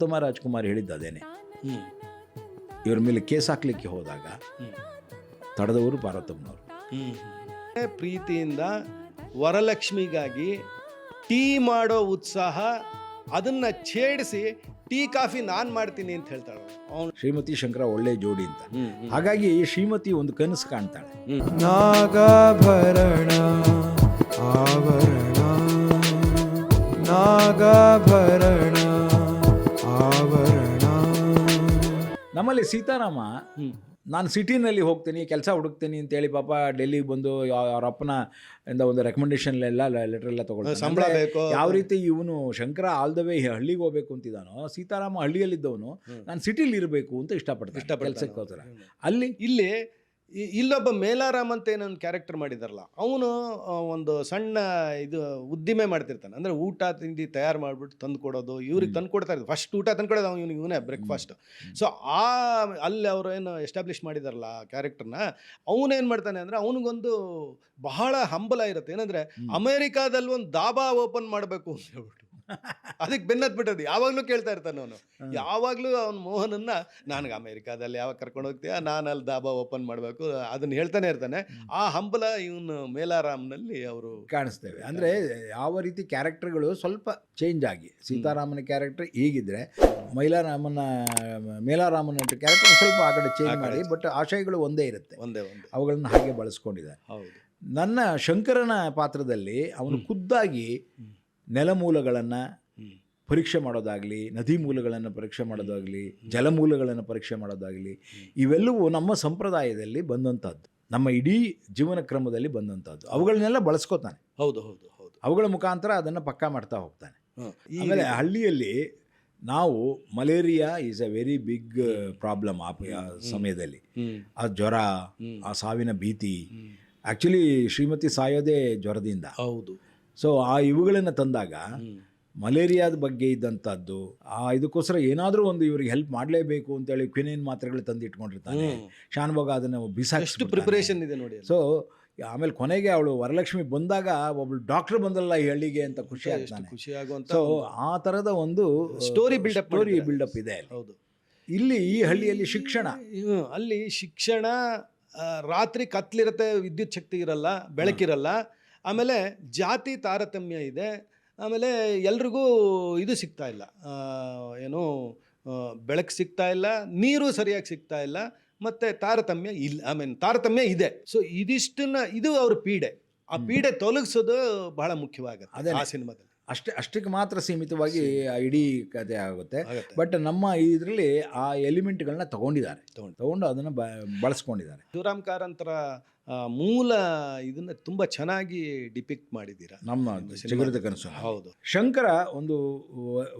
ಗೌತಮ ರಾಜ್ಕುಮಾರ್ ಹೇಳಿದ್ದು ಅದೇನೆ. ಇವ್ರ ಮೇಲೆ ಕೇಸ್ ಹಾಕ್ಲಿಕ್ಕೆ ಹೋದಾಗ ತಡೆದವರು ಪಾರ್ವತಮ್ಮನವರು. ಪ್ರೀತಿಯಿಂದ ವರಲಕ್ಷ್ಮಿಗಾಗಿ ಟೀ ಮಾಡೋ ಉತ್ಸಾಹ ಅದನ್ನ ಛೇಡಿಸಿ ಟೀ ಕಾಫಿ ನಾನು ಮಾಡ್ತೀನಿ ಅಂತ ಹೇಳ್ತಾಳೆ ಅವನು. ಶ್ರೀಮತಿ ಶಂಕರ ಒಳ್ಳೆ ಜೋಡಿ ಅಂತ. ಹಾಗಾಗಿ ಶ್ರೀಮತಿ ಒಂದು ಕನಸು ಕಾಣ್ತಾಳೆ. ನಾಗಾಭರಣ ಆವರಣ, ನಾಗಾಭರಣ ಆವರಣ. ನಮ್ಮಲ್ಲಿ ಸೀತಾರಾಮ ನಾನು ಸಿಟಿನಲ್ಲಿ ಹೋಗ್ತೀನಿ, ಕೆಲಸ ಹುಡುಕ್ತೀನಿ ಅಂತೇಳಿ ಪಾಪ ಡೆಲ್ಲಿಗೆ ಬಂದು ಅವ್ರ ಅಪ್ಪನ ಇಂದ ಒಂದು ರೆಕಮೆಂಡೇಶನ್ ಎಲ್ಲ ಲೆಟರ್ ಎಲ್ಲ ತಗೊಳ್ತಾರೆ. ಸಂಬಳ ಬೇಕು. ಯಾವ ರೀತಿ ಇವನು ಶಂಕರ ಆಲ್ ದ ವೇ ಹಳ್ಳಿಗೆ ಹೋಗ್ಬೇಕು ಅಂತಿದ್ದಾನೋ, ಸೀತಾರಾಮ ಹಳ್ಳಿಯಲ್ಲಿದ್ದವನು ನಾನು ಸಿಟಿಲಿ ಇರಬೇಕು ಅಂತ ಇಷ್ಟಪಡ್ತಾರೆ ಕೆಲಸಕ್ಕೋಸ್ಕರ. ಇಲ್ಲಿ ಇಲ್ಲೊಬ್ಬ ಮೇಲಾರಾಮ್ ಅಂತ ಏನೊಂದು ಕ್ಯಾರೆಕ್ಟರ್ ಮಾಡಿದಾರಲ್ಲ, ಅವನು ಒಂದು ಸಣ್ಣ ಇದು ಉದ್ದಿಮೆ ಮಾಡ್ತಿರ್ತಾನೆ. ಅಂದರೆ ಊಟ ತಿಂಡಿ ತಯಾರು ಮಾಡಿಬಿಟ್ಟು ತಂದು ಕೊಡೋದು, ಇವ್ರಿಗೆ ತಂದು ಕೊಡ್ತಾ ಇರೋದು. ಫಸ್ಟ್ ಊಟ ತಂದು ಕೊಡೋದು ಇವನೇ ಬ್ರೇಕ್ಫಾಸ್ಟ್. ಸೊ ಅಲ್ಲಿ ಅವರು ಏನು ಎಸ್ಟಾಬ್ಲಿಷ್ ಮಾಡಿದಾರಲ್ಲ ಕ್ಯಾರೆಕ್ಟರ್ನ, ಅವನೇನು ಮಾಡ್ತಾನೆ ಅಂದರೆ ಅವನಿಗೊಂದು ಬಹಳ ಹಂಬಲ ಇರುತ್ತೆ. ಏನಂದರೆ ಅಮೇರಿಕಾದಲ್ಲಿ ಒಂದು ದಾಬಾ ಓಪನ್ ಮಾಡಬೇಕು ಅಂತ ಹೇಳ್ಬಿಟ್ಟು ಅದಕ್ಕೆ ಬೆನ್ನತ್ಬಿಟ್ಟದು. ಯಾವಾಗಲೂ ಕೇಳ್ತಾ ಇರ್ತಾನೆ ಅವನು. ಯಾವಾಗಲೂ ಅವನು ಮೋಹನನ್ನ ನನಗೆ ಅಮೇರಿಕಾದಲ್ಲಿ ಯಾವಾಗ ಕರ್ಕೊಂಡು ಹೋಗ್ತೀಯ, ನಾನು ಅಲ್ಲಿ ದಾಬಾ ಓಪನ್ ಮಾಡಬೇಕು, ಅದನ್ನು ಹೇಳ್ತಾನೆ ಇರ್ತಾನೆ. ಆ ಹಂಬಲ ಇವನು ಮೇಲಾರಾಮ್ನಲ್ಲಿ ಅವರು ಕಾಣಿಸ್ತೇವೆ. ಅಂದರೆ ಯಾವ ರೀತಿ ಕ್ಯಾರೆಕ್ಟರ್ಗಳು ಸ್ವಲ್ಪ ಚೇಂಜ್ ಆಗಿ, ಸೀತಾರಾಮನ ಕ್ಯಾರೆಕ್ಟರ್ ಹೀಗಿದ್ರೆ ಮೇಲಾರಾಮನ ಕ್ಯಾರೆಕ್ಟರ್ ಸ್ವಲ್ಪ ಆ ಕಡೆ ಚೇಂಜ್ ಮಾಡಿ, ಬಟ್ ಆಶಯಗಳು ಒಂದೇ ಇರುತ್ತೆ, ಅವುಗಳನ್ನು ಹಾಗೆ ಬಳಸ್ಕೊಂಡಿದ್ದಾರೆ. ನನ್ನ ಶಂಕರನ ಪಾತ್ರದಲ್ಲಿ ಅವನು ಖುದ್ದಾಗಿ ನೆಲಮೂಲಗಳನ್ನು ಪರೀಕ್ಷೆ ಮಾಡೋದಾಗಲಿ, ನದಿ ಮೂಲಗಳನ್ನು ಪರೀಕ್ಷೆ ಮಾಡೋದಾಗಲಿ, ಜಲಮೂಲಗಳನ್ನು ಪರೀಕ್ಷೆ ಮಾಡೋದಾಗಲಿ, ಇವೆಲ್ಲವೂ ನಮ್ಮ ಸಂಪ್ರದಾಯದಲ್ಲಿ ಬಂದಂಥದ್ದು, ನಮ್ಮ ಇಡೀ ಜೀವನ ಕ್ರಮದಲ್ಲಿ ಬಂದಂಥದ್ದು. ಅವುಗಳನ್ನೆಲ್ಲ ಬಳಸ್ಕೋತಾನೆ. ಹೌದು, ಅವುಗಳ ಮುಖಾಂತರ ಅದನ್ನು ಪಕ್ಕಾ ಮಾಡ್ತಾ ಹೋಗ್ತಾನೆ. ಆಮೇಲೆ ಹಳ್ಳಿಯಲ್ಲಿ ನಾವು malaria is a very big problem ಆ ಸಮಯದಲ್ಲಿ. ಆ ಜ್ವರ, ಆ ಸಾವಿನ ಭೀತಿ. ಆ್ಯಕ್ಚುಲಿ ಶ್ರೀಮತಿ ಸಾಯೋದೇ ಜ್ವರದಿಂದ. ಹೌದು. ಸೊ ಇವುಗಳನ್ನು ತಂದಾಗ ಮಲೇರಿಯಾದ ಬಗ್ಗೆ ಇದ್ದಂಥದ್ದು, ಇದಕ್ಕೋಸ್ಕರ ಏನಾದರೂ ಒಂದು ಇವ್ರಿಗೆ ಹೆಲ್ಪ್ ಮಾಡಲೇಬೇಕು ಅಂತೇಳಿ ಕ್ವಿನೈನ್ ಮಾತ್ರೆಗಳು ತಂದು ಇಟ್ಕೊಂಡಿರ್ತಾನೆ. ಶಾನ್ಭೋಗ ಅದನ್ನು ಬಿಸಾಕಿ ಪ್ರಿಪರೇಷನ್ ಇದೆ ನೋಡಿ. ಸೊ ಆಮೇಲೆ ಕೊನೆಗೆ ಅವಳು ವರಲಕ್ಷ್ಮಿ ಬಂದಾಗ ಒಬ್ಳು ಡಾಕ್ಟರ್ ಬಂದಲ್ಲ ಈ ಹಳ್ಳಿಗೆ ಅಂತ ಖುಷಿ ಆಗ್ತಾನೆ. ಸೊ ಆ ಥರದ ಒಂದು ಸ್ಟೋರಿ ಬಿಲ್ಡಪ್ ಇದೆ. ಹೌದು. ಇಲ್ಲಿ ಈ ಹಳ್ಳಿಯಲ್ಲಿ ಅಲ್ಲಿ ಶಿಕ್ಷಣ, ರಾತ್ರಿ ಕತ್ಲಿರುತ್ತೆ, ವಿದ್ಯುತ್ ಶಕ್ತಿ ಇರಲ್ಲ, ಬೆಳಕಿರಲ್ಲ. ಆಮೇಲೆ ಜಾತಿ ತಾರತಮ್ಯ ಇದೆ. ಆಮೇಲೆ ಎಲ್ರಿಗೂ ಇದು ಸಿಗ್ತಾ ಇಲ್ಲ, ಏನು ಬೆಳಕು ಸಿಗ್ತಾ ಇಲ್ಲ, ನೀರು ಸರಿಯಾಗಿ ಸಿಗ್ತಾ ಇಲ್ಲ, ಮತ್ತು ತಾರತಮ್ಯ ಇಲ್ಲ. ತಾರತಮ್ಯ ಇದೆ. ಸೊ ಇದು ಅವ್ರ ಪೀಡೆ. ಆ ಪೀಡೆ ತೊಲಗಿಸೋದು ಬಹಳ ಮುಖ್ಯವಾಗುತ್ತೆ ಆ ಸಿನಿಮಾದಲ್ಲಿ. ಅಷ್ಟಕ್ಕೆ ಮಾತ್ರ ಸೀಮಿತವಾಗಿ ಇಡೀ ಕಥೆ ಆಗುತ್ತೆ. ಬಟ್ ನಮ್ಮ ಇದರಲ್ಲಿ ಆ ಎಲಿಮೆಂಟ್ಗಳನ್ನ ತಗೊಂಡು ಅದನ್ನು ಬಳಸ್ಕೊಂಡಿದ್ದಾರೆ. ಶಿವರಾಮ್ ಕಾರಂತರ ಮೂಲ ಇದನ್ನ ತುಂಬಾ ಚೆನ್ನಾಗಿ ಡಿಪಿಕ್ಟ್ ಮಾಡಿದ್ದೀರಾ ನಮ್ಮ ಚಿಗುರಿದ ಕನಸು. ಹೌದು. ಶಂಕರ ಒಂದು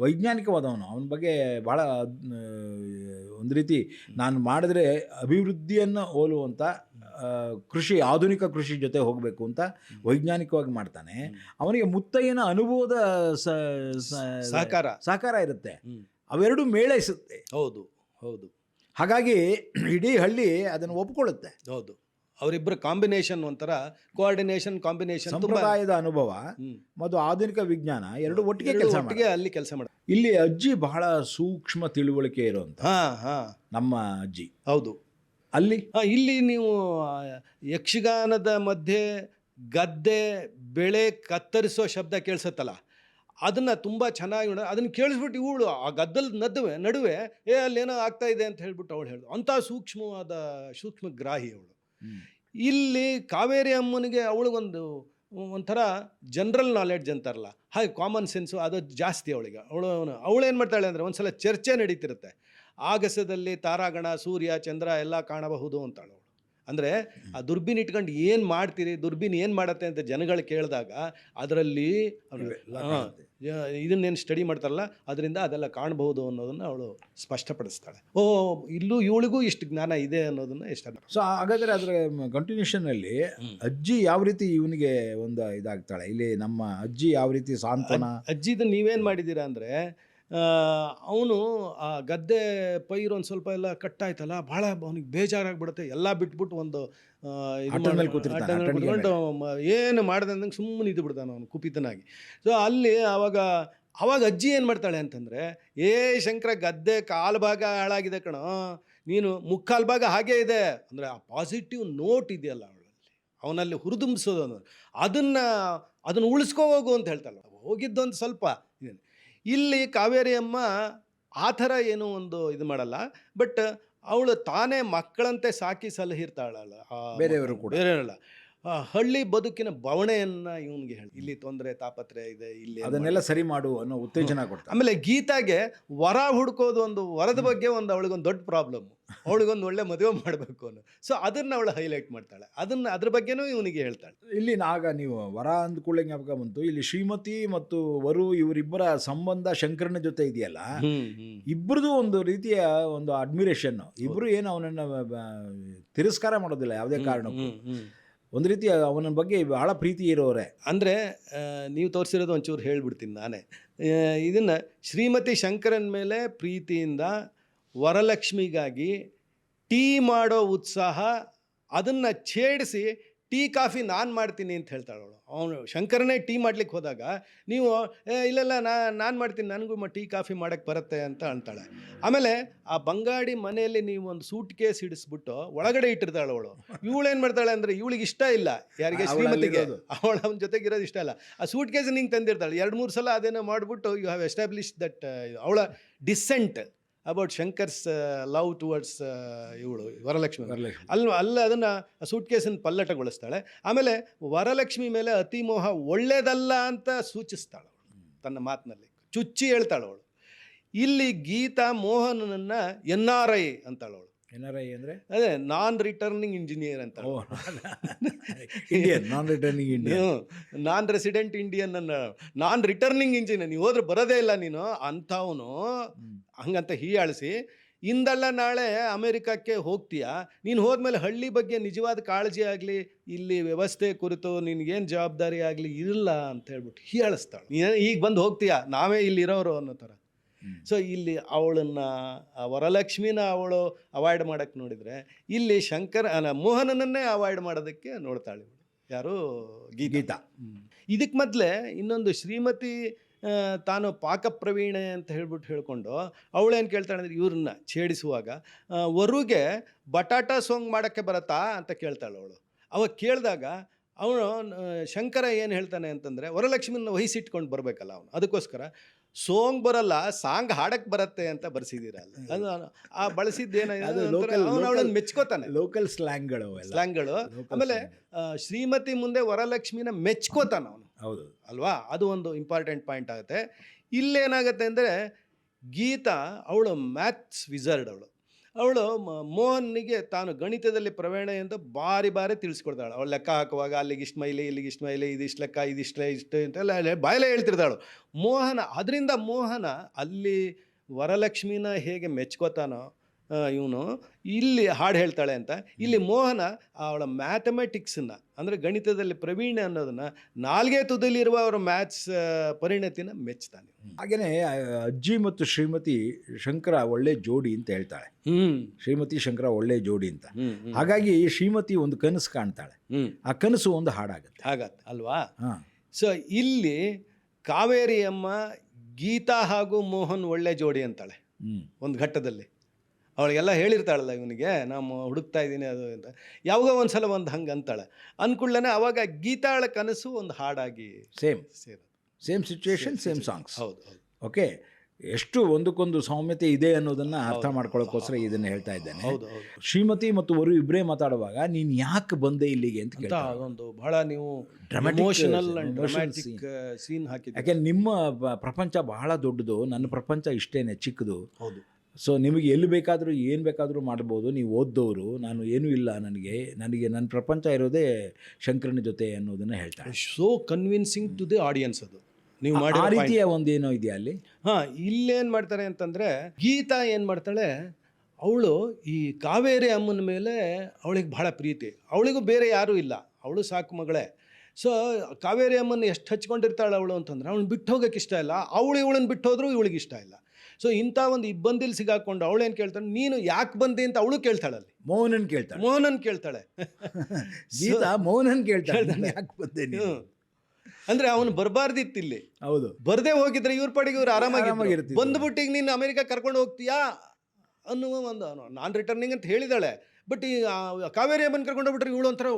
ವೈಜ್ಞಾನಿಕವಾದವನು. ಅವನ ಬಗ್ಗೆ ಭಾಳ ಒಂದು ರೀತಿ ನಾನು ಮಾಡಿದ್ರೆ ಅಭಿವೃದ್ಧಿಯನ್ನು ಹೋಲುವಂಥ ಕೃಷಿ, ಆಧುನಿಕ ಕೃಷಿ ಜೊತೆ ಹೋಗಬೇಕು ಅಂತ ವೈಜ್ಞಾನಿಕವಾಗಿ ಮಾಡ್ತಾನೆ. ಅವನಿಗೆ ಮುತ್ತಯ್ಯನ ಅನುಭವದ ಸಹಕಾರ ಇರುತ್ತೆ. ಅವೆರಡು ಮೇಳೈಸುತ್ತೆ. ಹೌದು. ಹಾಗಾಗಿ ಇಡೀ ಹಳ್ಳಿ ಅದನ್ನು ಒಪ್ಕೊಳ್ಳುತ್ತೆ. ಹೌದು. ಅವರಿಬ್ಬರ ಕಾಂಬಿನೇಷನ್ ಒಂಥರ ಕೋಆರ್ಡಿನೇಷನ್, ಕಾಂಬಿನೇಷನ್, ಸಂಪ್ರದಾಯದ ಅನುಭವ ಮತ್ತು ಆಧುನಿಕ ವಿಜ್ಞಾನ ಎರಡು ಒಟ್ಟಿಗೆ ಅಲ್ಲಿ ಕೆಲಸ ಮಾಡ. ಇಲ್ಲಿ ಅಜ್ಜಿ ಬಹಳ ಸೂಕ್ಷ್ಮ ತಿಳುವಳಿಕೆ ಇರುವಂತ ನಮ್ಮ ಅಜ್ಜಿ. ಹೌದು. ಇಲ್ಲಿ ನೀವು ಯಕ್ಷಗಾನದ ಮಧ್ಯೆ ಗದ್ದೆ ಬೆಳೆ ಕತ್ತರಿಸೋ ಶಬ್ದ ಕೇಳಿಸುತ್ತಲ್ಲ, ಅದನ್ನು ತುಂಬ ಚೆನ್ನಾಗಿ ಅದನ್ನು ಕೇಳಿಸ್ಬಿಟ್ಟು ಇವಳು ಆ ಗದ್ದಲದ ನಡುವೆ ಅಲ್ಲೇನೋ ಆಗ್ತಾ ಇದೆ ಅಂತ ಹೇಳ್ಬಿಟ್ಟು ಅವಳು ಹೇಳಿದ್ರು. ಅಂಥ ಸೂಕ್ಷ್ಮಗ್ರಾಹಿ ಅವಳು. ಇಲ್ಲಿ ಕಾವೇರಿ ಅಮ್ಮನಿಗೆ ಅವಳಿಗೊಂದು ಒಂಥರ ಜನರಲ್ ನಾಲೆಡ್ಜ್ ಅಂತಾರಲ್ಲ, ಹಾಗೆ ಕಾಮನ್ ಸೆನ್ಸು ಅದು ಜಾಸ್ತಿ ಅವಳಿಗೆ. ಅವಳೇನು ಮಾಡ್ತಾಳೆ ಅಂದರೆ, ಒಂದ್ಸಲ ಚರ್ಚೆ ನಡೀತಿರುತ್ತೆ, ಆಗಸದಲ್ಲಿ ತಾರಾಗಣ, ಸೂರ್ಯ, ಚಂದ್ರ ಎಲ್ಲ ಕಾಣಬಹುದು ಅಂತಾಳು. ಅಂದರೆ ಆ ದುರ್ಬೀನ್ ಇಟ್ಕೊಂಡು ಏನು ಮಾಡ್ತೀರಿ, ದುರ್ಬೀನ್ ಏನು ಮಾಡತ್ತೆ ಅಂತ ಜನಗಳು ಕೇಳಿದಾಗ ಅದರಲ್ಲಿ ಇದನ್ನೇನು ಸ್ಟಡಿ ಮಾಡ್ತಾರಲ್ಲ, ಅದರಿಂದ ಅದೆಲ್ಲ ಕಾಣಬಹುದು ಅನ್ನೋದನ್ನು ಅವಳು ಸ್ಪಷ್ಟಪಡಿಸ್ತಾಳೆ. ಇಲ್ಲೂ ಇವಳಿಗೂ ಇಷ್ಟು ಜ್ಞಾನ ಇದೆ ಅನ್ನೋದನ್ನು ಇಷ್ಟ. ಸೊ ಹಾಗಾದರೆ ಅದರ ಕಂಟಿನ್ಯೂಷನಲ್ಲಿ ಅಜ್ಜಿ ಯಾವ ರೀತಿ ಇವನಿಗೆ ಒಂದು ಇದಾಗ್ತಾಳೆ. ಇಲ್ಲಿ ನಮ್ಮ ಅಜ್ಜಿ ಯಾವ ರೀತಿ ಸಾಂತ್ವನ. ಅಜ್ಜಿದು ನೀವೇನು ಮಾಡಿದ್ದೀರಾ ಅಂದರೆ, ಅವನು ಆ ಗದ್ದೆ ಪೈರು ಒಂದು ಸ್ವಲ್ಪ ಎಲ್ಲ ಕಟ್ಟಾಯ್ತಲ್ಲ, ಭಾಳ ಅವನಿಗೆ ಬೇಜಾರಾಗ್ಬಿಡುತ್ತೆ. ಎಲ್ಲ ಬಿಟ್ಬಿಟ್ಟು ಒಂದು ಕುತ್ಕೊಂಡು ಏನು ಮಾಡಿದೆ ಅಂದಂಗೆ ಸುಮ್ಮನೆ ಇದ್ದು ಬಿಡ್ತಾನೆ ಅವನು ಕುಪಿತನಾಗಿ. ಸೊ ಅಲ್ಲಿ ಆವಾಗ ಅವಾಗ ಅಜ್ಜಿ ಏನು ಮಾಡ್ತಾಳೆ ಅಂತಂದರೆ, ಏ ಶಂಕರ ಗದ್ದೆ ಕಾಲು ಭಾಗ ಹಾಳಾಗಿದೆ ಕಣೋ, ನೀನು ಮುಕ್ಕಾಲು ಭಾಗ ಹಾಗೇ ಇದೆ ಅಂದರೆ ಆ ಪಾಸಿಟಿವ್ ನೋಟ್ ಇದೆಯಲ್ಲ ಅವನಲ್ಲಿ ಹುರಿದುಂಬಿಸೋದು ಅನ್ನೋದು, ಅದನ್ನು ಉಳಿಸ್ಕೊ ಹೋಗು ಅಂತ ಹೇಳ್ತಾಳೆ. ಹೋಗಿದ್ದೊಂದು ಸ್ವಲ್ಪ ಇಲ್ಲಿ ಕಾವೇರಿ ಅಮ್ಮ ಆ ಥರ ಏನೂ ಒಂದು ಇದು ಮಾಡಲ್ಲ, ಬಟ್ ಅವಳು ತಾನೇ ಮಕ್ಕಳಂತೆ ಸಾಕಿ ಸಲಹಿರ್ತಾಳಲ್ಲ ಬೇರೆಯವರು ಕೂಡ, ಬೇರೆಯವರಲ್ಲ. ಹಳ್ಳಿ ಬದುಕಿನ ಬವಣೆಯನ್ನು ಇವನಿಗೆ ಹೇಳಿ, ಇಲ್ಲಿ ತೊಂದರೆ ತಾಪತ್ರೆ ಇದೆ, ಇಲ್ಲಿ ಅದನ್ನೆಲ್ಲ ಸರಿ ಮಾಡು ಅನ್ನೋ ಉತ್ತೇಜನ ಕೊಡ್ತಾರೆ. ಆಮೇಲೆ ಗೀತಾಗೆ ವರ ಹುಡ್ಕೋದು, ಒಂದು ವರದ ಬಗ್ಗೆ ಒಂದು ಅವಳಿಗೊಂದು ದೊಡ್ಡ ಪ್ರಾಬ್ಲಮ್, ಅವಳಿಗೊಂದು ಒಳ್ಳೆ ಮದುವೆ ಮಾಡಬೇಕು ಅನ್ನೋ. ಸೊ ಅದನ್ನು ಅವಳು ಹೈಲೈಟ್ ಮಾಡ್ತಾಳೆ, ಅದ್ರ ಬಗ್ಗೆನೂ ಇವನಿಗೆ ಹೇಳ್ತಾಳೆ. ಇಲ್ಲಿ ಆಗ ನೀವು ವರ ಅಂದ್ಕೊಳ್ಳೆ ಜ್ಞಾಪಕ ಬಂತು. ಇಲ್ಲಿ ಶ್ರೀಮತಿ ಮತ್ತು ವರು ಇವರಿಬ್ಬರ ಸಂಬಂಧ ಶಂಕರನ ಜೊತೆ ಇದೆಯಲ್ಲ, ಇಬ್ಬರದು ಒಂದು ರೀತಿಯ ಒಂದು ಅಡ್ಮಿರೇಷನ್. ಇಬ್ಬರು ಏನು ಅವನನ್ನು ತಿರಸ್ಕಾರ ಮಾಡೋದಿಲ್ಲ ಯಾವುದೇ ಕಾರಣಕ್ಕೂ, ಒಂದು ರೀತಿ ಅವನ ಬಗ್ಗೆ ಬಹಳ ಪ್ರೀತಿ ಇರೋರೆ. ಅಂದರೆ ನೀವು ತೋರಿಸಿರೋದು ಒಂಚೂರು ಹೇಳ್ಬಿಡ್ತೀನಿ ನಾನೇ. ಇದನ್ನು ಶ್ರೀಮತಿ ಶಂಕರನ ಮೇಲೆ ಪ್ರೀತಿಯಿಂದ ವರಲಕ್ಷ್ಮಿಗಾಗಿ ಟೀ ಮಾಡೋ ಉತ್ಸಾಹ, ಅದನ್ನು ಛೇಡಿಸಿ ಟೀ ಕಾಫಿ ನಾನು ಮಾಡ್ತೀನಿ ಅಂತ ಹೇಳ್ತಾಳೆ ಅವಳು. ಅವನು ಶಂಕರನೇ ಟೀ ಮಾಡ್ಲಿಕ್ಕೆ ಹೋದಾಗ ನೀವು ಇಲ್ಲೆಲ್ಲ ನಾನು ಮಾಡ್ತೀನಿ, ನನಗೂ ಟೀ ಕಾಫಿ ಮಾಡೋಕ್ಕೆ ಬರುತ್ತೆ ಅಂತ ಅಂತಾಳೆ. ಆಮೇಲೆ ಆ ಬಂಗಾಡಿ ಮನೆಯಲ್ಲಿ ನೀವು ಒಂದು ಸೂಟ್ ಕೇಸ್ ಹಿಡಿಸ್ಬಿಟ್ಟು ಒಳಗಡೆ ಇಟ್ಟಿರ್ತಾಳೆ ಅವಳು. ಇವಳೇನು ಮಾಡ್ತಾಳೆ ಅಂದರೆ, ಇವಳಿಗೆ ಇಷ್ಟ ಇಲ್ಲ, ಯಾರಿಗೆ, ಶ್ರೀಮತಿಗೆ, ಅವನ ಜೊತೆಗಿರೋದು ಇಷ್ಟ ಇಲ್ಲ. ಆ ಸೂಟ್ ಕೇಸ್ ನಿಂಗೆ ತಂದಿರ್ತಾಳೆ. 2-3 ಸಲ ಅದೇನೋ ಮಾಡಿಬಿಟ್ಟು ಯು ಹ್ಯಾವ್ ಎಸ್ಟಾಬ್ಲಿಷ್ ದಟ್ ಅವಳ dissent about Shankar's love towards ಇವಳು ವರಲಕ್ಷ್ಮಿ. ಅಲ್ಲ ಅದನ್ನು ಸೂಟ್ ಕೇಸನ್ನು ಪಲ್ಲಟಗೊಳಿಸ್ತಾಳೆ. ಆಮೇಲೆ ವರಲಕ್ಷ್ಮಿ ಮೇಲೆ ಅತಿ ಮೋಹ ಒಳ್ಳೇದಲ್ಲ ಅಂತ ಸೂಚಿಸ್ತಾಳೆ ತನ್ನ ಮಾತಿನಲ್ಲಿ, ಚುಚ್ಚಿ ಹೇಳ್ತಾಳೆ ಅವಳು. ಇಲ್ಲಿ ಗೀತಾ ಮೋಹನನನ್ನು NRI ಅಂತಾಳವಳು. NRI ಅಂದರೆ ಅದೇ ನಾನ್ ರಿಟರ್ನಿಂಗ್ ಇಂಜಿನಿಯರ್ ಅಂತ, Indian non returning Indian, non resident Indian ಅನ್ನ ನಾನ್ ರಿಟರ್ನಿಂಗ್ ಇಂಜಿನಿಯರ್, ನೀವು ಹೋದ್ರೆ ಬರೋದೇ ಇಲ್ಲ ನೀನು ಅಂಥವನು ಹಂಗಂತ ಹೀಯಾಳಿಸಿ, ಇಂದಲ್ಲ ನಾಳೆ ಅಮೇರಿಕಕ್ಕೆ ಹೋಗ್ತೀಯಾ, ನೀನು ಹೋದ್ಮೇಲೆ ಹಳ್ಳಿ ಬಗ್ಗೆ ನಿಜವಾದ ಕಾಳಜಿ ಆಗಲಿ, ಇಲ್ಲಿ ವ್ಯವಸ್ಥೆ ಕುರಿತು ನಿನಗೇನು ಜವಾಬ್ದಾರಿ ಆಗಲಿ ಇಲ್ಲ ಅಂತ ಹೇಳ್ಬಿಟ್ಟು ಹೀಯಾಳಿಸ್ತಾಳೆ. ನೀನು ಈಗ ಬಂದು ಹೋಗ್ತೀಯಾ, ನಾವೇ ಇಲ್ಲಿರೋರು ಅನ್ನೋ ಥರ. ಸೊ ಇಲ್ಲಿ ಅವಳನ್ನು, ವರಲಕ್ಷ್ಮಿನ ಅವಳು ಅವಾಯ್ಡ್ ಮಾಡೋಕ್ಕೆ ನೋಡಿದರೆ, ಇಲ್ಲಿ ಮೋಹನನನ್ನೇ ಅವಾಯ್ಡ್ ಮಾಡೋದಕ್ಕೆ ನೋಡ್ತಾಳೆ ಯಾರು, ಗೀತಾ. ಇದಕ್ಕೆ ಮೊದಲೇ ಇನ್ನೊಂದು ಶ್ರೀಮತಿ ತಾನು ಪಾಕಪ್ರವೀಣೆ ಅಂತ ಹೇಳ್ಕೊಂಡು ಅವಳೇನು ಕೇಳ್ತಾಳೆ ಅಂದರೆ, ಇವ್ರನ್ನ ಛೇಡಿಸುವಾಗ ವರುಗೆ ಬಟಾಟಾ ಸೋಂಗ್ ಮಾಡೋಕ್ಕೆ ಬರತ್ತಾ ಅಂತ ಕೇಳ್ತಾಳೆ ಅವಳು. ಅವಾಗ ಕೇಳಿದಾಗ ಅವನು ಶಂಕರ ಏನು ಹೇಳ್ತಾನೆ ಅಂತಂದರೆ, ವರಲಕ್ಷ್ಮಿನ ವಹಿಸಿಟ್ಕೊಂಡು ಬರಬೇಕಲ್ಲ ಅವನು, ಅದಕ್ಕೋಸ್ಕರ ಸೋಂಗ್ ಬರಲ್ಲ, ಸಾಂಗ್ ಹಾಡಕ್ಕೆ ಬರುತ್ತೆ ಅಂತ ಬರ್ಸಿದ್ದೀರಲ್ಲ, ಅದು ಆ ಬಳಸಿದ್ದೇನು ಅವಳನ್ನು ಮೆಚ್ಕೋತಾನೆ. ಲೋಕಲ್ ಸ್ಲ್ಯಾಂಗ್ಗಳು. ಆಮೇಲೆ ಶ್ರೀಮತಿ ಮುಂದೆ ವರಲಕ್ಷ್ಮಿನ ಮೆಚ್ಕೋತಾನೆ ಅವನು, ಹೌದು ಅಲ್ವಾ? ಅದು ಒಂದು ಇಂಪಾರ್ಟೆಂಟ್ ಪಾಯಿಂಟ್ ಆಗುತ್ತೆ. ಇಲ್ಲೇನಾಗುತ್ತೆ ಅಂದರೆ, ಗೀತಾ ಅವಳು ಮ್ಯಾಥ್ಸ್ ವಿಸರ್ಡ್, ಅವಳು ಮೋಹನ್ನಿಗೆ ತಾನು ಗಣಿತದಲ್ಲಿ ಪ್ರವೀಣೆ ಅಂತ ಬಾರಿ ತಿಳಿಸ್ಕೊಡ್ತಾಳೆ. ಅವಳು ಲೆಕ್ಕ ಹಾಕುವಾಗ ಅಲ್ಲಿಗೆ ಇಷ್ಟು ಮೈಲಿ, ಇಲ್ಲಿಗೆ ಇಷ್ಟು ಮೈಲಿ, ಇದಿಷ್ಟು ಲೆಕ್ಕ, ಇದಿಷ್ಟು ಅಂತೆಲ್ಲ ಬಾಯಲ್ಲೇ ಹೇಳ್ತಿರ್ತಾಳು. ಅದರಿಂದ ಮೋಹನ ಅಲ್ಲಿ ವರಲಕ್ಷ್ಮಿನ ಹೇಗೆ ಮೆಚ್ಕೋತಾನೋ ಇವನು ಇಲ್ಲಿ ಹಾಡು ಹೇಳ್ತಾಳೆ ಅಂತ, ಇಲ್ಲಿ ಮೋಹನ ಅವಳ ಮ್ಯಾಥಮೆಟಿಕ್ಸನ್ನು ಅಂದರೆ ಗಣಿತದಲ್ಲಿ ಪ್ರವೀಣೆ ಅನ್ನೋದನ್ನು ನಾಲ್ಗೆ ತುದಿಲಿರುವ ಅವರ ಮ್ಯಾಥ್ಸ್ ಪರಿಣತಿನ ಮೆಚ್ತಾನೆ. ಹಾಗೆಯೇ ಅಜ್ಜಿ ಮತ್ತು ಶ್ರೀಮತಿ ಶಂಕರ ಒಳ್ಳೆ ಜೋಡಿ ಅಂತ ಹೇಳ್ತಾಳೆ. ಶ್ರೀಮತಿ ಶಂಕರ ಒಳ್ಳೆ ಜೋಡಿ ಅಂತ. ಹಾಗಾಗಿ ಶ್ರೀಮತಿ ಒಂದು ಕನಸು ಕಾಣ್ತಾಳೆ, ಆ ಕನಸು ಒಂದು ಹಾಡಾಗತ್ತೆ ಅಲ್ವಾ? ಸೊ ಇಲ್ಲಿ ಕಾವೇರಿ ಅಮ್ಮ ಗೀತಾ ಹಾಗೂ ಮೋಹನ್ ಒಳ್ಳೆ ಜೋಡಿ ಅಂತಾಳೆ ಒಂದು ಘಟ್ಟದಲ್ಲಿ. ಅವಳಿಗೆಲ್ಲ ಹೇಳಿರ್ತಾಳಲ್ಲ ಇವನಿಗೆ, ನಾನು ಹುಡುಕ್ತಾ ಇದ್ದೀನಿ ಅದು ಅಂತ, ಯಾವಾಗ ಒಂದ್ಸಲ ಒಂದು ಹಂಗೆ ಅಂತಾಳೆ. ಅಂದ್ಕೊಳ್ಳೇ ಅವಾಗ ಗೀತಾಳ ಕನಸು ಒಂದು ಹಾಡಾಗಿ ಸೇಮ್ ಸಿಚುವೇಶನ್, ಸೇಮ್ ಸಾಂಗ್ಸ್. ಹೌದು. ಓಕೆ, ಎಷ್ಟು ಒಂದಕ್ಕೊಂದು ಸಾಮ್ಯತೆ ಇದೆ ಅನ್ನೋದನ್ನು ಅರ್ಥ ಮಾಡ್ಕೊಳ್ಳೋಕ್ಕೋಸ್ಕರ ಇದನ್ನು ಹೇಳ್ತಾ ಇದ್ದೇನೆ. ಹೌದು. ಶ್ರೀಮತಿ ಮತ್ತು ವರು ಇಬ್ಬರೇ ಮಾತಾಡುವಾಗ ನೀನು ಯಾಕೆ ಬಂದೆ ಇಲ್ಲಿಗೆ ಅಂತ ಕೇಳ್ತಾ, ಅದೊಂದು ಬಹಳ ನೀವು ಎಮೋಷನಲ್ ಸೀನ್ ಹಾಕಿದ್ದೀರಿ. ಯಾಕೆ ನಿಮ್ಮ ಪ್ರಪಂಚ ಬಹಳ ದೊಡ್ಡದು, ನನ್ನ ಪ್ರಪಂಚ ಇಷ್ಟೇನೆ ಚಿಕ್ಕದು. ಹೌದು. ಸೊ ನಿಮಗೆ ಎಲ್ಲಿ ಬೇಕಾದರೂ ಏನು ಬೇಕಾದರೂ ಮಾಡ್ಬೋದು, ನೀವು ಓದ್ದವರು, ನಾನು ಏನೂ ಇಲ್ಲ, ನನಗೆ ನನ್ನ ಪ್ರಪಂಚ ಇರೋದೇ ಶಂಕರನ ಜೊತೆ ಅನ್ನೋದನ್ನು ಹೇಳ್ತಾರೆ. So convincing to the audience. ಅದು ನೀವು ಮಾಡಿ ಆ ರೀತಿಯ ಒಂದೇನೋ ಇದೆಯಾ ಅಲ್ಲಿ. ಇಲ್ಲೇನು ಮಾಡ್ತಾರೆ ಅಂತಂದರೆ, ಗೀತಾ ಏನು ಮಾಡ್ತಾಳೆ, ಅವಳು ಈ ಕಾವೇರಿ ಅಮ್ಮನ ಮೇಲೆ ಅವಳಿಗೆ ಬಹಳ ಪ್ರೀತಿ, ಅವಳಿಗೂ ಬೇರೆ ಯಾರೂ ಇಲ್ಲ, ಅವಳು ಸಾಕು ಮಗಳೇ. ಸೊ ಕಾವೇರಿ ಅಮ್ಮನ ಎಷ್ಟು ಹಚ್ಕೊಂಡಿರ್ತಾಳೆ ಅವಳು ಅಂತಂದರೆ, ಅವಳನ್ನ ಬಿಟ್ಟು ಹೋಗೋಕ್ಕೆ ಇಷ್ಟ ಇಲ್ಲ, ಇವಳನ್ನ ಬಿಟ್ಟು ಹೋದ್ರೂ ಇವಳಿಗೆ ಇಷ್ಟ ಇಲ್ಲ. ಸೊ ಇಂಥ ಒಂದು ಇಬ್ಬಂದಿಲ್ಲಿ ಸಿಗಾಕೊಂಡು ಅವಳೇನು ಕೇಳ್ತಾಳೆ, ನೀನು ಯಾಕೆ ಬಂದೆ ಅಂತ ಅವಳು ಕೇಳ್ತಾಳೆ. ಅಲ್ಲಿ ಮೋಹನನ್ ಕೇಳ್ತಾಳೆ. ಗೀತಾ ಮೋಹನನ್ ಕೇಳ್ತಾಳೆ, ಯಾಕೆ ಬಂದೆ ನೀನು. ಅಂದ್ರೆ ಅವನು ಬರಬಾರ್ದಿತ್ತು ಇಲ್ಲಿ. ಹೌದು, ಬರ್ದೇ ಹೋಗಿದ್ರೆ ಇವ್ರ ಪಾಡಿಗೆ ಇವ್ರು ಆರಾಮಾಗಿರ್ತಿದ್ರು. ಆರಾಮಾಗಿರ್ತಿದ್ರು. ಬಂದ್ಬಿಟ್ಟು ಈಗ ನೀನು ಅಮೆರಿಕ ಕರ್ಕೊಂಡು ಹೋಗ್ತೀಯಾ ಅನ್ನುವ ಒಂದು ನಾನ್ ರಿಟರ್ನಿಂಗ್ ಅಂತ ಹೇಳಿದಾಳೆ. ಬಟ್ ಈ ಕಾವೇರಿ ಅಮ್ಮನ ಕರ್ಕೊಂಡು ಹೋಗ್ಬಿಟ್ರೆ ಇವಳು ಒಂಥರ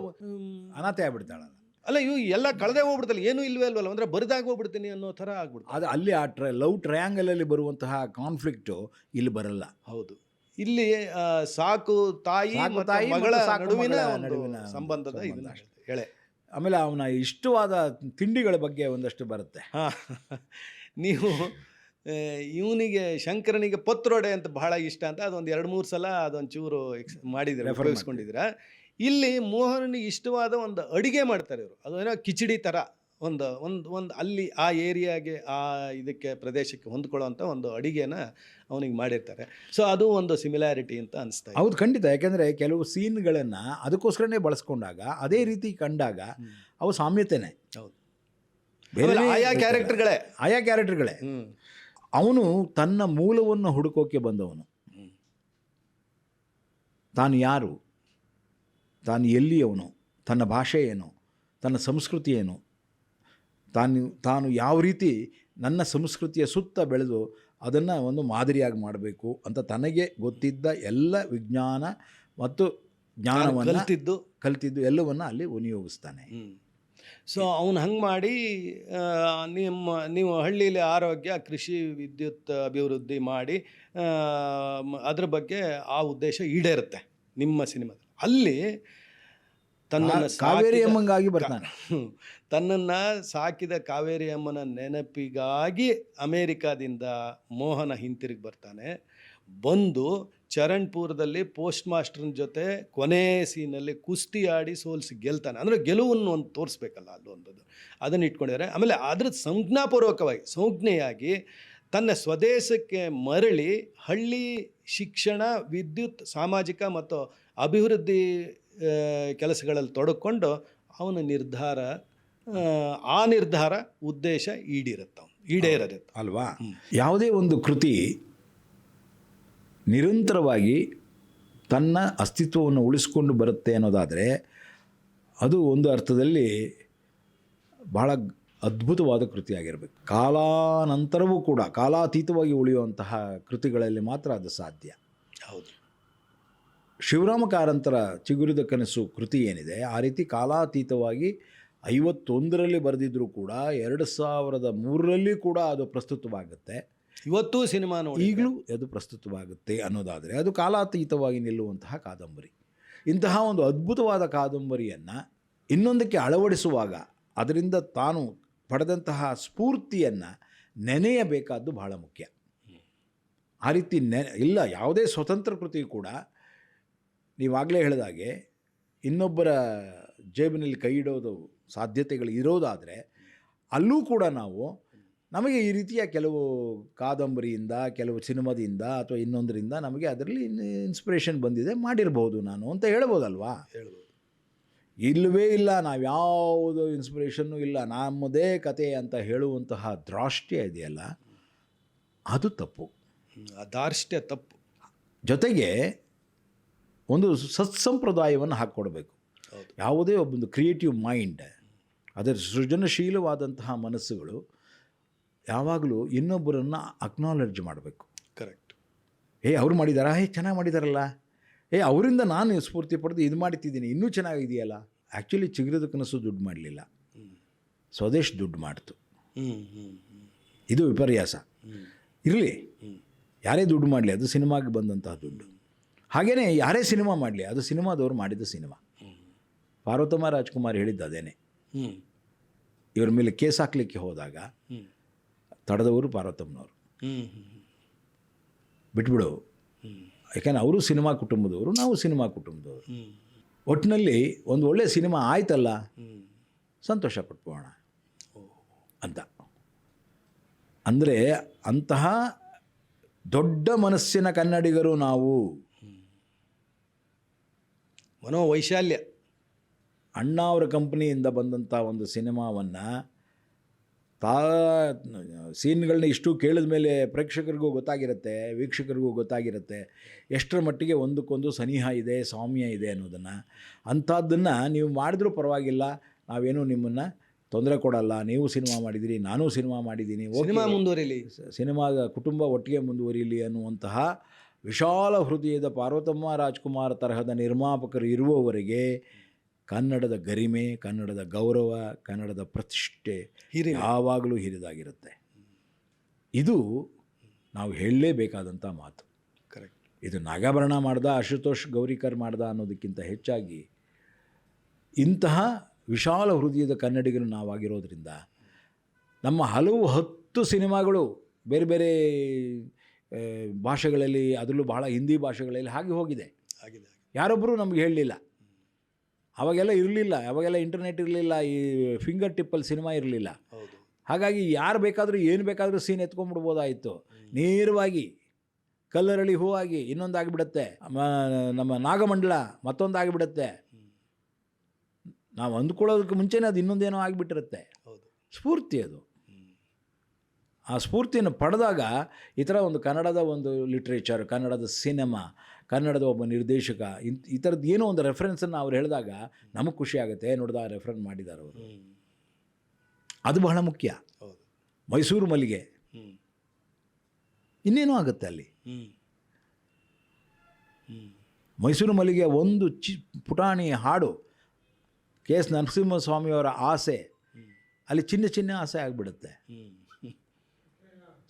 ಅನಾಥೆ ಆಗ್ಬಿಡ್ತಾಳಲ್ಲ. ಅಲ್ಲ, ಇವು ಎಲ್ಲ ಕಳೆದೇ ಹೋಗ್ಬಿಡ್ತಲ್ಲ, ಏನೂ ಇಲ್ವೇ ಅಲ್ವಲ್ಲ, ಅಂದ್ರೆ ಬರಿದಾಗ ಹೋಗ್ಬಿಡ್ತೀನಿ ಅನ್ನೋ ಥರ ಆಗ್ಬಿಡ್ತು. ಅದು ಅಲ್ಲಿ ಆ ಲವ್ ಟ್ರಯಾಂಗಲಲ್ಲಿ ಬರುವಂತಹ ಕಾನ್ಫ್ಲಿಕ್ಟು ಇಲ್ಲಿ ಬರಲ್ಲ. ಹೌದು, ಇಲ್ಲಿ ಸಾಕು ತಾಯಿ ಮತ್ತು ತಾಯಿ ಮಗಳ ಮತ್ತು ಸಾಕು ನಡುವಿನ ಮಗಳ ಒಂದು ನಡುವಿನ ಸಂಬಂಧದ ಸಂಬಂಧ ಇದನ್ನ ಅಷ್ಟೇ. ಹೇಳೆ. ಆಮೇಲೆ ಅವನ ಇಷ್ಟವಾದ ತಿಂಡಿಗಳ ಬಗ್ಗೆ ಒಂದಷ್ಟು ಬರುತ್ತೆ. ಹಾಂ, ನೀವು ಇವನಿಗೆ ಶಂಕರನಿಗೆ ಪತ್ರೊಡೆ ಅಂತ ಬಹಳ ಇಷ್ಟ ಅಂತ ಅದೊಂದು 2-3 ಸಲ ಅದೊಂಚೂರು ಮಾಡಿದ್ದೀರ, ಉಪಯೋಗಿಸ್ಕೊಂಡಿದ್ದೀರ. ಇಲ್ಲಿ ಮೋಹನಿಗೆ ಇಷ್ಟವಾದ ಒಂದು ಅಡುಗೆ ಮಾಡ್ತಾರೆ ಇವರು, ಅದೇನೋ ಕಿಚಡಿ ಥರ ಒಂದು ಒಂದು ಒಂದು ಅಲ್ಲಿ ಆ ಏರಿಯಾಗೆ ಆ ಇದಕ್ಕೆ ಪ್ರದೇಶಕ್ಕೆ ಹೊಂದ್ಕೊಳ್ಳೋವಂಥ ಒಂದು ಅಡುಗೆನ ಅವನಿಗೆ ಮಾಡಿರ್ತಾರೆ. ಸೊ ಅದು ಒಂದು ಸಿಮಿಲಾರಿಟಿ ಅಂತ ಅನಿಸ್ತಾ ಇದೆ. ಹೌದು, ಖಂಡಿತ. ಯಾಕೆಂದರೆ ಕೆಲವು ಸೀನ್ಗಳನ್ನು ಅದಕ್ಕೋಸ್ಕರನೇ ಬಳಸ್ಕೊಂಡಾಗ ಅದೇ ರೀತಿ ಕಂಡಾಗ ಅವು ಸಾಮ್ಯತೆನೇ. ಹೌದು, ಬೇರೆ ಆಯಾ ಕ್ಯಾರೆಕ್ಟರ್ಗಳೇ. ಅವನು ತನ್ನ ಮೂಲವನ್ನು ಹುಡುಕೋಕೆ ಬಂದವನು. ತಾನು ಯಾರು, ತಾನು ಎಲ್ಲಿಯವನು, ತನ್ನ ಭಾಷೆ ಏನು, ತನ್ನ ಸಂಸ್ಕೃತಿ ಏನು, ತಾನು ಯಾವ ರೀತಿ ನನ್ನ ಸಂಸ್ಕೃತಿಯ ಸುತ್ತ ಬೆಳೆದು ಅದನ್ನು ಒಂದು ಮಾದರಿಯಾಗಿ ಮಾಡಬೇಕು ಅಂತ ತನಗೆ ಗೊತ್ತಿದ್ದ ಎಲ್ಲ ವಿಜ್ಞಾನ ಮತ್ತು ಜ್ಞಾನವನ್ನು ಕಲ್ತಿದ್ದು ಎಲ್ಲವನ್ನು ಅಲ್ಲಿ ವಿನಿಯೋಗಿಸ್ತಾನೆ. ಸೊ ಅವನು ಹಂಗೆ ಮಾಡಿ ನೀವು ಹಳ್ಳಿಯಲ್ಲಿ ಆರೋಗ್ಯ, ಕೃಷಿ, ವಿದ್ಯುತ್ ಅಭಿವೃದ್ಧಿ ಮಾಡಿ ಅದ್ರ ಬಗ್ಗೆ ಆ ಉದ್ದೇಶ ಈಡೇರುತ್ತೆ ನಿಮ್ಮ ಸಿನಿಮಾದಲ್ಲಿ. ಅಲ್ಲಿ ತನ್ನನ್ನು ಕಾವೇರಿ ಅಮ್ಮಂಗಾಗಿ ಬರ್ತಾನೆ. ತನ್ನನ್ನು ಸಾಕಿದ ಕಾವೇರಿ ಅಮ್ಮನ ನೆನಪಿಗಾಗಿ ಅಮೇರಿಕಾದಿಂದ ಮೋಹನ ಹಿಂತಿರುಗಿ ಬರ್ತಾನೆ. ಬಂದು ಚರಣ್ಪುರದಲ್ಲಿ ಪೋಸ್ಟ್ ಮಾಸ್ಟರ್ನ ಜೊತೆ ಕೊನೆ ಸೀನಲ್ಲಿ ಕುಸ್ತಿ ಆಡಿ ಸೋಲಿಸಿ ಗೆಲ್ತಾನೆ. ಅಂದರೆ ಗೆಲುವನ್ನು ಒಂದು ತೋರಿಸ್ಬೇಕಲ್ಲ ಅಲ್ಲೊಂದು, ಅದನ್ನು ಇಟ್ಕೊಂಡಿದ್ದಾರೆ. ಆಮೇಲೆ ಅದ್ರ ಸಂಜ್ಞೆಯಾಗಿ ತನ್ನ ಸ್ವದೇಶಕ್ಕೆ ಮರಳಿ ಹಳ್ಳಿ ಶಿಕ್ಷಣ, ವಿದ್ಯುತ್, ಸಾಮಾಜಿಕ ಮತ್ತು ಅಭಿವೃದ್ಧಿ ಕೆಲಸಗಳಲ್ಲಿ ತೊಡಕೊಂಡು ಅವನ ನಿರ್ಧಾರ ಉದ್ದೇಶ ಈಡೇರುತ್ತೆ ಅಲ್ವಾ. ಯಾವುದೇ ಒಂದು ಕೃತಿ ನಿರಂತರವಾಗಿ ತನ್ನ ಅಸ್ತಿತ್ವವನ್ನು ಉಳಿಸ್ಕೊಂಡು ಬರುತ್ತೆ ಅನ್ನೋದಾದರೆ ಅದು ಒಂದು ಅರ್ಥದಲ್ಲಿ ಬಹಳ ಅದ್ಭುತವಾದ ಕೃತಿಯಾಗಿರಬೇಕು. ಕಾಲಾನಂತರವೂ ಕೂಡ ಕಾಲಾತೀತವಾಗಿ ಉಳಿಯುವಂತಹ ಕೃತಿಗಳಲ್ಲಿ ಮಾತ್ರ ಅದು ಸಾಧ್ಯ. ಹೌದು, ಶಿವರಾಮ ಕಾರಂತರ ಚಿಗುರಿದ ಕನಸು ಕೃತಿ ಏನಿದೆ, ಆ ರೀತಿ ಕಾಲಾತೀತವಾಗಿ 51ರಲ್ಲಿ ಬರೆದಿದ್ದರೂ ಕೂಡ 2003ರಲ್ಲಿ ಕೂಡ ಅದು ಪ್ರಸ್ತುತವಾಗುತ್ತೆ. ಇವತ್ತು ಸಿನಿಮಾ ಈಗಲೂ ಅದು ಪ್ರಸ್ತುತವಾಗುತ್ತೆ ಅನ್ನೋದಾದರೆ ಅದು ಕಾಲಾತೀತವಾಗಿ ನಿಲ್ಲುವಂತಹ ಕಾದಂಬರಿ. ಇಂತಹ ಒಂದು ಅದ್ಭುತವಾದ ಕಾದಂಬರಿಯನ್ನು ಇನ್ನೊಂದಕ್ಕೆ ಅಳವಡಿಸುವಾಗ ಅದರಿಂದ ತಾನು ಪಡೆದಂತಹ ಸ್ಫೂರ್ತಿಯನ್ನು ನೆನೆಯಬೇಕಾದ್ದು ಬಹಳ ಮುಖ್ಯ. ಆ ರೀತಿ ಇಲ್ಲ ಯಾವುದೇ ಸ್ವತಂತ್ರ ಕೃತಿ ಕೂಡ ನೀವಾಗಲೇ ಹೇಳಿದಾಗೆ ಇನ್ನೊಬ್ಬರ ಜೇಬಿನಲ್ಲಿ ಕೈ ಇಡೋದು ಸಾಧ್ಯತೆಗಳು ಇರೋದಾದರೆ ಅಲ್ಲೂ ಕೂಡ ನಮಗೆ ಈ ರೀತಿಯ ಕೆಲವು ಕಾದಂಬರಿಯಿಂದ, ಕೆಲವು ಸಿನಿಮಾದಿಂದ ಅಥವಾ ಇನ್ನೊಂದರಿಂದ ನಮಗೆ ಅದರಲ್ಲಿ ಇನ್ಸ್ಪಿರೇಷನ್ ಬಂದಿದೆ, ಮಾಡಿರ್ಬೋದು ನಾನು ಅಂತ ಹೇಳ್ಬೋದಲ್ವಾ. ಇಲ್ಲವೇ ಇಲ್ಲ, ನಾವ್ಯಾವುದು ಇನ್ಸ್ಪಿರೇಷನ್ನು ಇಲ್ಲ, ನಮ್ಮದೇ ಕತೆ ಅಂತ ಹೇಳುವಂತಹ ಧಾರ್ಷ್ಟ್ಯ ಇದೆಯಲ್ಲ, ಅದು ತಪ್ಪು. ಧಾರ್ಷ್ಟ್ಯ ತಪ್ಪು. ಜೊತೆಗೆ ಒಂದು ಸತ್ಸಂಪ್ರದಾಯವನ್ನು ಹಾಕ್ಕೊಡ್ಬೇಕು. ಯಾವುದೇ ಒಬ್ಬೊಂದು ಕ್ರಿಯೇಟಿವ್ ಮೈಂಡ್, ಅದರ ಸೃಜನಶೀಲವಾದಂತಹ ಮನಸ್ಸುಗಳು ಯಾವಾಗಲೂ ಇನ್ನೊಬ್ಬರನ್ನು ಅಕ್ನಾಲೆಡ್ಜ್ ಮಾಡಬೇಕು. ಕರೆಕ್ಟ್. ಅವ್ರು ಮಾಡಿದಾರಾ, ಚೆನ್ನಾಗಿ ಮಾಡಿದಾರಲ್ಲ, ಅವರಿಂದ ನಾನು ಸ್ಫೂರ್ತಿ ಪಡೆದು ಇದು ಮಾಡ್ತಿದ್ದೀನಿ, ಇನ್ನೂ ಚೆನ್ನಾಗಿದೆಯಲ್ಲ. ಆ್ಯಕ್ಚುಲಿ ಚಿಗುರಿದ ಕನಸು ದುಡ್ಡು ಮಾಡಲಿಲ್ಲ, ಸ್ವದೇಶ್ ದುಡ್ಡು ಮಾಡ್ತು. ಇದು ವಿಪರ್ಯಾಸ. ಇರಲಿ, ಯಾರೇ ದುಡ್ಡು ಮಾಡಲಿ ಅದು ಸಿನಿಮಾಗೆ ಬಂದಂತಹ ದುಡ್ಡು. ಹಾಗೆಯೇ ಯಾರೇ ಸಿನಿಮಾ ಮಾಡಲಿ ಅದು ಸಿನಿಮಾದವರು ಮಾಡಿದ ಸಿನಿಮಾ. ಪಾರ್ವತಮ್ಮ ರಾಜ್ಕುಮಾರ್ ಹೇಳಿದ್ದು ಅದೇನೆ. ಇವ್ರ ಮೇಲೆ ಕೇಸ್ ಹಾಕಲಿಕ್ಕೆ ಹೋದಾಗ ತಡೆದವರು ಪಾರ್ವತಮ್ಮನವರು. ಬಿಟ್ಬಿಡು, ಯಾಕೆಂದರೆ ಅವರು ಸಿನಿಮಾ ಕುಟುಂಬದವರು, ನಾವು ಸಿನಿಮಾ ಕುಟುಂಬದವರು. ಒಟ್ಟಿನಲ್ಲಿ ಒಂದು ಒಳ್ಳೆಯ ಸಿನಿಮಾ ಆಯ್ತಲ್ಲ, ಸಂತೋಷ ಪಟ್ಬೋಣ ಅಂತ. ಅಂದರೆ ಅಂತಹ ದೊಡ್ಡ ಮನಸ್ಸಿನ ಕನ್ನಡಿಗರು ನಾವು. ಮನೋವೈಶಾಲ್ಯ. ಅಣ್ಣ ಅವರ ಕಂಪ್ನಿಯಿಂದ ಬಂದಂಥ ಒಂದು ಸಿನಿಮಾವನ್ನು ಸೀನ್ಗಳನ್ನ ಇಷ್ಟು ಕೇಳಿದ ಮೇಲೆ ಪ್ರೇಕ್ಷಕರಿಗೂ ಗೊತ್ತಾಗಿರುತ್ತೆ, ವೀಕ್ಷಕರಿಗೂ ಗೊತ್ತಾಗಿರುತ್ತೆ ಎಷ್ಟರ ಮಟ್ಟಿಗೆ ಒಂದಕ್ಕೊಂದು ಸನಿಹ ಇದೆ, ಸಾಮ್ಯ ಇದೆ ಅನ್ನೋದನ್ನು. ಅಂಥದ್ದನ್ನು ನೀವು ಮಾಡಿದ್ರೂ ಪರವಾಗಿಲ್ಲ, ನಾವೇನು ನಿಮ್ಮನ್ನು ತೊಂದರೆ ಕೊಡಲ್ಲ, ನೀವು ಸಿನಿಮಾ ಮಾಡಿದ್ದೀರಿ, ನಾನೂ ಸಿನಿಮಾ ಮಾಡಿದ್ದೀನಿ, ಸಿನಿಮಾ ಮುಂದುವರಿಲಿ, ಸಿನಿಮಾದ ಕುಟುಂಬ ಒಟ್ಟಿಗೆ ಮುಂದುವರಿಯಲಿ ಅನ್ನುವಂತಹ ವಿಶಾಲ ಹೃದಯದ ಪಾರ್ವತಮ್ಮ ರಾಜ್ಕುಮಾರ್ ತರಹದ ನಿರ್ಮಾಪಕರು ಇರುವವರೆಗೆ ಕನ್ನಡದ ಗರಿಮೆ, ಕನ್ನಡದ ಗೌರವ, ಕನ್ನಡದ ಪ್ರತಿಷ್ಠೆ ಯಾವಾಗಲೂ ಹಿರಿದಾಗಿರುತ್ತೆ. ಇದು ನಾವು ಹೇಳಲೇಬೇಕಾದಂಥ ಮಾತು. ಕರೆಕ್ಟ್. ಇದು ನಾಗಾಭರಣ ಮಾಡ್ದ, ಆಶುತೋಷ್ ಗೌರಿಕರ್ ಮಾಡ್ದ ಅನ್ನೋದಕ್ಕಿಂತ ಹೆಚ್ಚಾಗಿ ಇಂತಹ ವಿಶಾಲ ಹೃದಯದ ಕನ್ನಡಿಗರು ನಾವಾಗಿರೋದ್ರಿಂದ ನಮ್ಮ ಹಲವು 10 ಸಿನಿಮಾಗಳು ಬೇರೆ ಬೇರೆ ಭಾಷೆಗಳಲ್ಲಿ, ಅದರಲ್ಲೂ ಬಹಳ ಹಿಂದಿ ಭಾಷೆಗಳಲ್ಲಿ ಹಾಗೆ ಹೋಗಿದೆ. ಯಾರೊಬ್ಬರೂ ನಮಗೆ ಹೇಳಲಿಲ್ಲ. ಅವಾಗೆಲ್ಲ ಇರಲಿಲ್ಲ, ಅವಾಗೆಲ್ಲ ಇಂಟರ್ನೆಟ್ ಇರಲಿಲ್ಲ, ಈ ಫಿಂಗರ್ ಟಿಪ್ಪಲ್ಲಿ ಸಿನಿಮಾ ಇರಲಿಲ್ಲ. ಹಾಗಾಗಿ ಯಾರು ಬೇಕಾದರೂ ಏನು ಬೇಕಾದರೂ ಸೀನ್ ಎತ್ಕೊಂಡ್ಬಿಡ್ಬೋದಾಯಿತು. ನೇರವಾಗಿ ಕಲ್ಲರಳಿ ಹೂವಾಗಿ ಇನ್ನೊಂದಾಗಿಬಿಡುತ್ತೆ, ನಮ್ಮ ನಾಗಮಂಡಲ ಮತ್ತೊಂದಾಗಿಬಿಡುತ್ತೆ. ನಾವು ಅಂದ್ಕೊಳ್ಳೋದಕ್ಕೆ ಮುಂಚೆನೇ ಅದು ಇನ್ನೊಂದೇನೋ ಆಗಿಬಿಟ್ಟಿರುತ್ತೆ. ಸ್ಫೂರ್ತಿ ಅದು. ಆ ಸ್ಫೂರ್ತಿಯನ್ನು ಪಡೆದಾಗ ಈ ಥರ ಒಂದು ಕನ್ನಡದ ಒಂದು ಲಿಟ್ರೇಚರ್, ಕನ್ನಡದ ಸಿನಿಮಾ, ಕನ್ನಡದ ಒಬ್ಬ ನಿರ್ದೇಶಕ, ಈ ಥರದ್ದು ಏನೋ ಒಂದು ರೆಫರೆನ್ಸನ್ನು ಅವ್ರು ಹೇಳಿದಾಗ ನಮಗೆ ಖುಷಿ ಆಗುತ್ತೆ. ನೋಡ್ದ ರೆಫರೆನ್ಸ್ ಮಾಡಿದ್ದಾರೆ ಅವರು, ಅದು ಬಹಳ ಮುಖ್ಯ. ಮೈಸೂರು ಮಲ್ಲಿಗೆ ಇನ್ನೇನೋ ಆಗುತ್ತೆ ಅಲ್ಲಿ. ಮೈಸೂರು ಮಲ್ಲಿಗೆ ಒಂದು ಪುಟಾಣಿ ಹಾಡು, ಕೆ ಎಸ್ ನರಸಿಂಹಸ್ವಾಮಿಯವರ ಆಸೆ ಅಲ್ಲಿ ಚಿನ್ನ ಆಸೆ ಆಗಿಬಿಡುತ್ತೆ.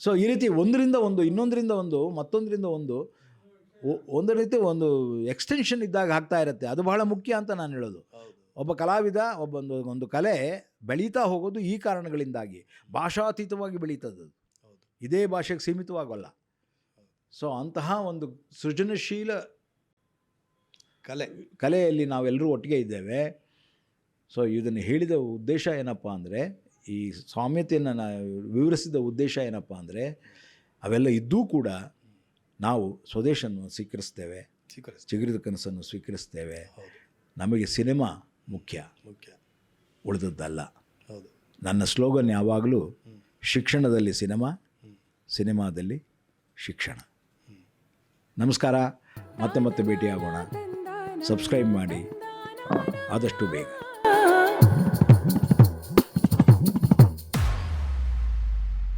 ಸೊ ಈ ರೀತಿ ಒಂದರಿಂದ ಒಂದು, ಇನ್ನೊಂದರಿಂದ ಒಂದು, ಮತ್ತೊಂದರಿಂದ ಒಂದು ರೀತಿ ಒಂದು ಎಕ್ಸ್ಟೆನ್ಷನ್ ಇದ್ದಾಗ ಆಗ್ತಾ ಇರುತ್ತೆ. ಅದು ಬಹಳ ಮುಖ್ಯ ಅಂತ ನಾನು ಹೇಳೋದು. ಒಬ್ಬ ಕಲಾವಿದ, ಒಂದು ಕಲೆ ಬೆಳೀತಾ ಹೋಗೋದು ಈ ಕಾರಣಗಳಿಂದಾಗಿ. ಭಾಷಾತೀತವಾಗಿ ಬೆಳೀತದ್ದು, ಇದೇ ಭಾಷೆಗೆ ಸೀಮಿತವಾಗಲ್ಲ. ಸೊ ಅಂತಹ ಒಂದು ಸೃಜನಶೀಲ ಕಲೆಯಲ್ಲಿ ನಾವೆಲ್ಲರೂ ಒಟ್ಟಿಗೆ ಇದ್ದೇವೆ. ಸೊ ಇದನ್ನು ಹೇಳಿದ ಉದ್ದೇಶ ಏನಪ್ಪ ಅಂದರೆ, ಈ ಸಾಮ್ಯತೆಯನ್ನು ವಿವರಿಸಿದ ಉದ್ದೇಶ ಏನಪ್ಪ ಅಂದರೆ, ಅವೆಲ್ಲ ಇದ್ದೂ ಕೂಡ ನಾವು ಸ್ವದೇಶವನ್ನು ಸ್ವೀಕರಿಸ್ತೇವೆ, ಚಿಗುರಿದ ಕನಸನ್ನು ಸ್ವೀಕರಿಸ್ತೇವೆ. ನಮಗೆ ಸಿನಿಮಾ ಮುಖ್ಯ, ಉಳಿದದ್ದಲ್ಲ. ನನ್ನ ಸ್ಲೋಗನ್ ಯಾವಾಗಲೂ ಶಿಕ್ಷಣದಲ್ಲಿ ಸಿನಿಮಾ, ಸಿನಿಮಾದಲ್ಲಿ ಶಿಕ್ಷಣ. ನಮಸ್ಕಾರ, ಮತ್ತೆ ಭೇಟಿಯಾಗೋಣ. ಸಬ್ಸ್ಕ್ರೈಬ್ ಮಾಡಿ ಆದಷ್ಟು ಬೇಗ.